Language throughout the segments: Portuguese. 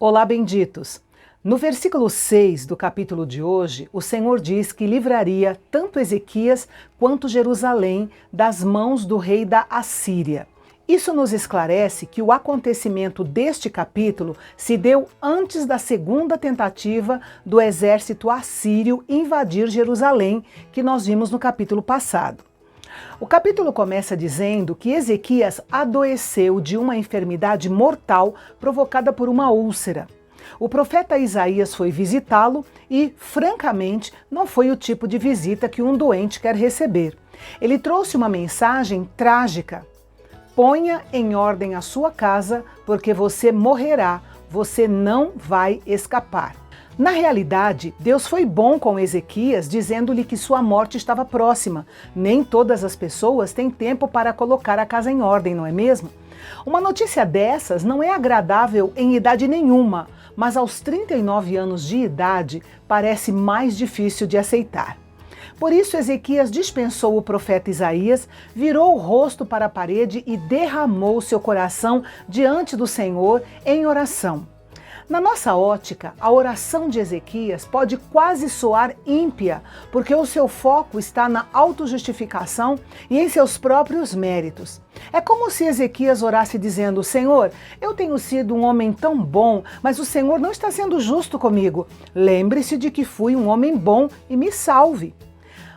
Olá, benditos! No versículo 6 do capítulo de hoje, o Senhor diz que livraria tanto Ezequias quanto Jerusalém das mãos do rei da Assíria. Isso nos esclarece que o acontecimento deste capítulo se deu antes da segunda tentativa do exército assírio invadir Jerusalém, que nós vimos no capítulo passado. O capítulo começa dizendo que Ezequias adoeceu de uma enfermidade mortal provocada por uma úlcera. O profeta Isaías foi visitá-lo e, francamente, não foi o tipo de visita que um doente quer receber. Ele trouxe uma mensagem trágica. Ponha em ordem a sua casa, porque você morrerá, você não vai escapar. Na realidade, Deus foi bom com Ezequias, dizendo-lhe que sua morte estava próxima. Nem todas as pessoas têm tempo para colocar a casa em ordem, não é mesmo? Uma notícia dessas não é agradável em idade nenhuma, mas aos 39 anos de idade parece mais difícil de aceitar. Por isso, Ezequias dispensou o profeta Isaías, virou o rosto para a parede e derramou seu coração diante do Senhor em oração. Na nossa ótica, a oração de Ezequias pode quase soar ímpia, porque o seu foco está na autojustificação e em seus próprios méritos. É como se Ezequias orasse dizendo: Senhor, eu tenho sido um homem tão bom, mas o Senhor não está sendo justo comigo. Lembre-se de que fui um homem bom e me salve.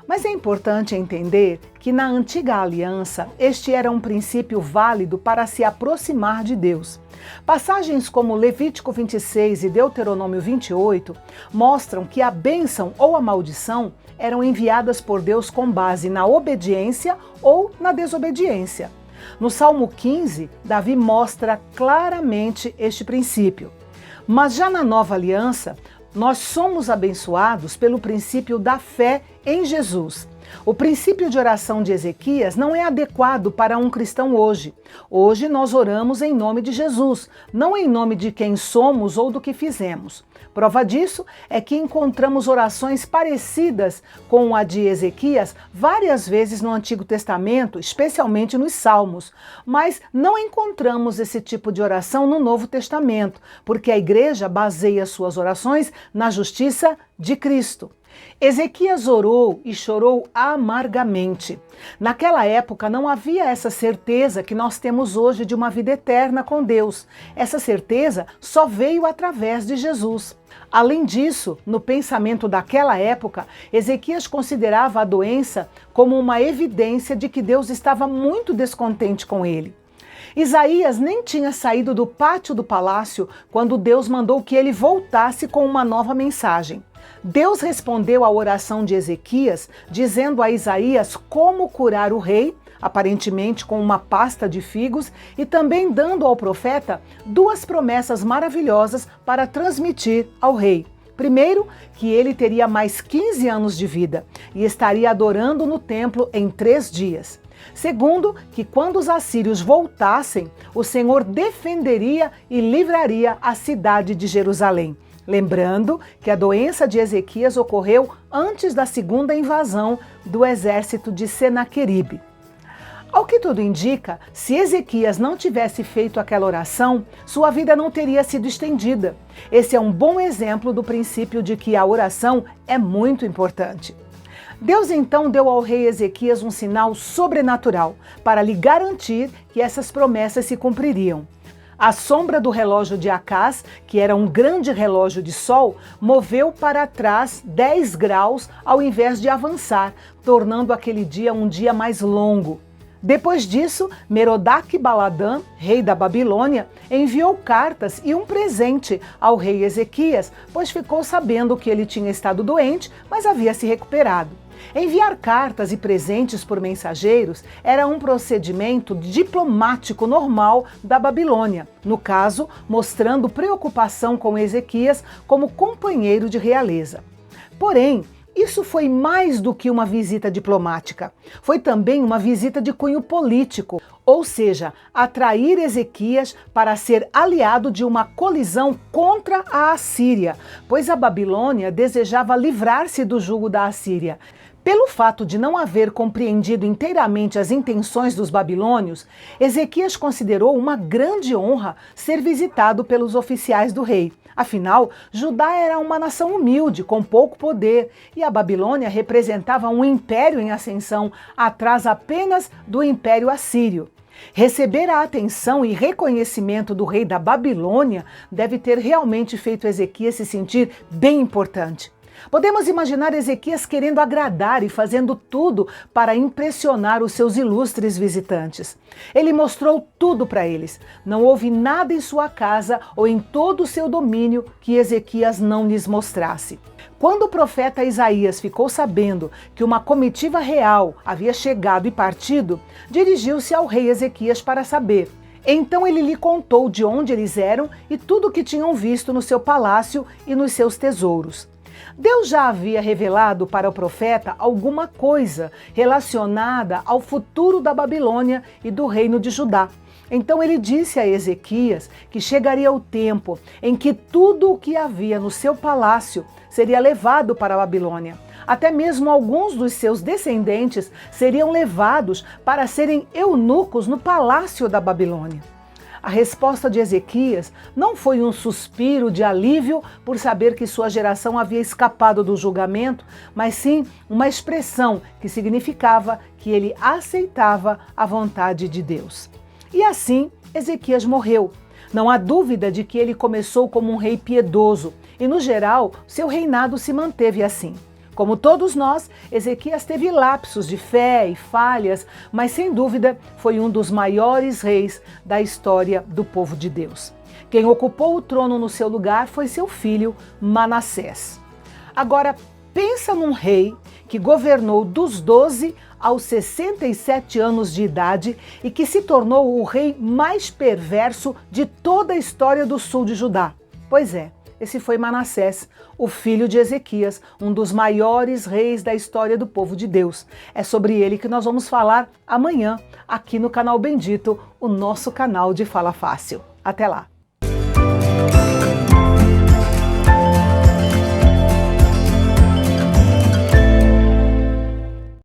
Mas é importante entender que na antiga aliança este era um princípio válido para se aproximar de Deus. Passagens como Levítico 26 e Deuteronômio 28 mostram que a bênção ou a maldição eram enviadas por Deus com base na obediência ou na desobediência. No Salmo 15, Davi mostra claramente este princípio. Mas já na nova aliança, nós somos abençoados pelo princípio da fé em Jesus. O princípio de oração de Ezequias não é adequado para um cristão hoje. Hoje nós oramos em nome de Jesus, não em nome de quem somos ou do que fizemos. Prova disso é que encontramos orações parecidas com a de Ezequias várias vezes no Antigo Testamento, especialmente nos Salmos, mas não encontramos esse tipo de oração no Novo Testamento, porque a igreja baseia suas orações na justiça de Cristo. Ezequias orou e chorou amargamente. Naquela época não havia essa certeza que nós temos hoje de uma vida eterna com Deus. Essa certeza só veio através de Jesus. Além disso, no pensamento daquela época, Ezequias considerava a doença como uma evidência de que Deus estava muito descontente com ele. Isaías nem tinha saído do pátio do palácio quando Deus mandou que ele voltasse com uma nova mensagem. Deus respondeu à oração de Ezequias, dizendo a Isaías como curar o rei, aparentemente com uma pasta de figos, e também dando ao profeta duas promessas maravilhosas para transmitir ao rei. Primeiro, que ele teria mais 15 anos de vida e estaria adorando no templo em 3 dias. Segundo, que quando os assírios voltassem, o Senhor defenderia e livraria a cidade de Jerusalém. Lembrando que a doença de Ezequias ocorreu antes da segunda invasão do exército de Senaqueribe. Ao que tudo indica, se Ezequias não tivesse feito aquela oração, sua vida não teria sido estendida. Esse é um bom exemplo do princípio de que a oração é muito importante. Deus então deu ao rei Ezequias um sinal sobrenatural para lhe garantir que essas promessas se cumpririam. A sombra do relógio de Acaz, que era um grande relógio de sol, moveu para trás 10 graus ao invés de avançar, tornando aquele dia um dia mais longo. Depois disso, Merodach-Baladã, rei da Babilônia, enviou cartas e um presente ao rei Ezequias, pois ficou sabendo que ele tinha estado doente, mas havia se recuperado. Enviar cartas e presentes por mensageiros era um procedimento diplomático normal da Babilônia, no caso, mostrando preocupação com Ezequias como companheiro de realeza. Porém, isso foi mais do que uma visita diplomática. Foi também uma visita de cunho político, ou seja, atrair Ezequias para ser aliado de uma colisão contra a Assíria, pois a Babilônia desejava livrar-se do jugo da Assíria. Pelo fato de não haver compreendido inteiramente as intenções dos babilônios, Ezequias considerou uma grande honra ser visitado pelos oficiais do rei. Afinal, Judá era uma nação humilde, com pouco poder, e a Babilônia representava um império em ascensão, atrás apenas do Império Assírio. Receber a atenção e reconhecimento do rei da Babilônia deve ter realmente feito Ezequias se sentir bem importante. Podemos imaginar Ezequias querendo agradar e fazendo tudo para impressionar os seus ilustres visitantes. Ele mostrou tudo para eles. Não houve nada em sua casa ou em todo o seu domínio que Ezequias não lhes mostrasse. Quando o profeta Isaías ficou sabendo que uma comitiva real havia chegado e partido, dirigiu-se ao rei Ezequias para saber. Então ele lhe contou de onde eles eram e tudo o que tinham visto no seu palácio e nos seus tesouros. Deus já havia revelado para o profeta alguma coisa relacionada ao futuro da Babilônia e do reino de Judá. Então ele disse a Ezequias que chegaria o tempo em que tudo o que havia no seu palácio seria levado para a Babilônia. Até mesmo alguns dos seus descendentes seriam levados para serem eunucos no palácio da Babilônia. A resposta de Ezequias não foi um suspiro de alívio por saber que sua geração havia escapado do julgamento, mas sim uma expressão que significava que ele aceitava a vontade de Deus. E assim, Ezequias morreu. Não há dúvida de que ele começou como um rei piedoso e, no geral, seu reinado se manteve assim. Como todos nós, Ezequias teve lapsos de fé e falhas, mas sem dúvida foi um dos maiores reis da história do povo de Deus. Quem ocupou o trono no seu lugar foi seu filho Manassés. Agora, pensa num rei que governou dos 12 aos 67 anos de idade e que se tornou o rei mais perverso de toda a história do sul de Judá. Pois é. Esse foi Manassés, o filho de Ezequias, um dos maiores reis da história do povo de Deus. É sobre ele que nós vamos falar amanhã, aqui no canal Bendito, o nosso canal de Fala Fácil. Até lá!